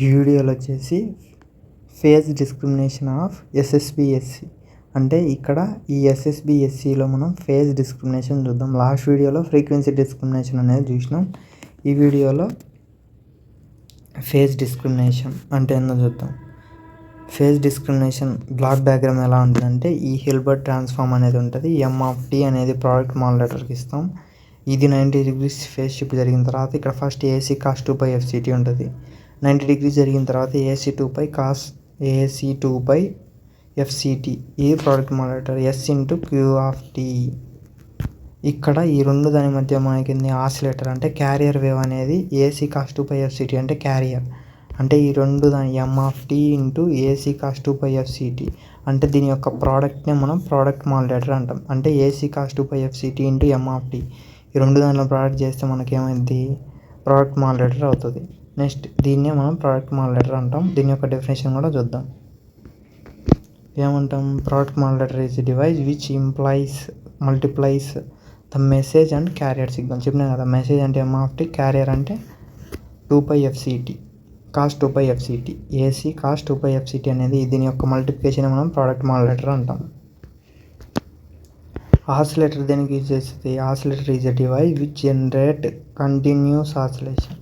ఈ వీడియోలో వచ్చేసి ఫేజ్ డిస్క్రిమినేషన్ ఆఫ్ ఎస్ఎస్బిఎస్సి అంటే ఇక్కడ ఈ ఎస్ఎస్బిఎస్సిలో మనం ఫేజ్ డిస్క్రిమినేషన్ చూద్దాం. లాస్ట్ వీడియోలో ఫ్రీక్వెన్సీ డిస్క్రిమినేషన్ అనేది చూసినాం. ఈ వీడియోలో ఫేజ్ డిస్క్రిమినేషన్ అంటే ఏందో చూద్దాం. ఫేజ్ డిస్క్రిమినేషన్ బ్లాక్ డయాగ్రామ్ ఎలా ఉంటుందంటే ఈ హిల్బర్ట్ ట్రాన్స్ఫార్మ్ అనేది ఉంటుంది. M(t) అనేది ప్రోడక్ట్ మాడ్యులేటర్కి ఇస్తాం. ఇది 90 degrees ఫేజ్ షిఫ్ట్ జరిగిన తర్వాత ఇక్కడ ఫస్ట్ AC cos 2π/FCT ఉంటుంది. 90 degrees జరిగిన తర్వాత AC2π/FCT ఇది ప్రోడక్ట్ మాడ్యులేటర్ S(q)(t). ఇక్కడ ఈ రెండు దాని మధ్య మనకి ఆసిలేటర్ అంటే క్యారియర్ వేవ్ అనేది AC cos 2π/FCT అంటే క్యారియర్ అంటే ఈ రెండు దాని M(t) × AC cos 2π/FCT అంటే దీని యొక్క ప్రోడక్ట్నే మనం ప్రోడక్ట్ మాడ్యులేటర్ అంటాం. అంటే AC cos 2π/FCT × M(t) ఈ రెండు దానిలో ప్రోడక్ట్ చేస్తే మనకి ఏమైంది, ప్రోడక్ట్ మాడ్యులేటర్ అవుతుంది. నెక్స్ట్ దీన్నే మనం ప్రోడక్ట్ మాడ్యులేటర్ అంటాం. దీని యొక్క డెఫినేషన్ కూడా చూద్దాం. ఏమంటాం, product modulator is device which multiplies the message and carrier signal. చెప్పినా కదా, మెసేజ్ అంటే M(t), క్యారియర్ అంటే 2π/FCT cos 2π/FCT AC cos 2π/FCT అనేది దీని యొక్క మల్టిప్లికేషన్ మనం ప్రోడక్ట్ మాడ్యులేటర్ అంటాం. ఆసిలేటర్ దేనికి యూజ్ చేస్తుంది, oscillator is a device which generate continuous oscillation.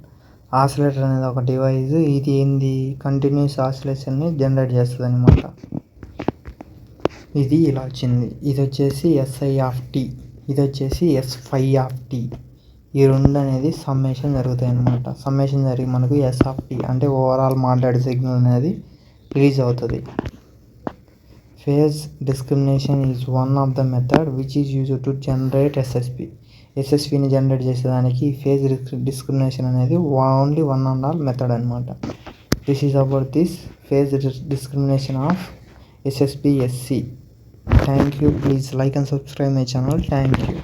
Oscillator అనేది ఒక డివైస్, ఇది ఏంది కంటిన్యూస్ ఆసిలేషన్ని జనరేట్ చేస్తుంది అనమాట. ఇది ఇలా వచ్చింది. ఇది వచ్చేసి SI(t), ఇది వచ్చేసి S(phi)(t). ఈ రెండు అనేది సమ్మేషన్ జరుగుతాయి అన్నమాట. సమ్మేషన్ జరిగి మనకు S(t) అంటే ఓవరాల్ మాడ్యులేటెడ్ సిగ్నల్ అనేది రిలీజ్ అవుతుంది. Phase discrimination is one of the method which is used to generate ఎస్ఎస్పిని జనరేట్ చేసేదానికి ఫేజ్ డిస్క్రిమినేషన్ అనేది only one and all method అనమాట. This is about this phase discrimination of SSBSC. Thank you. Please like and subscribe my channel. Thank you.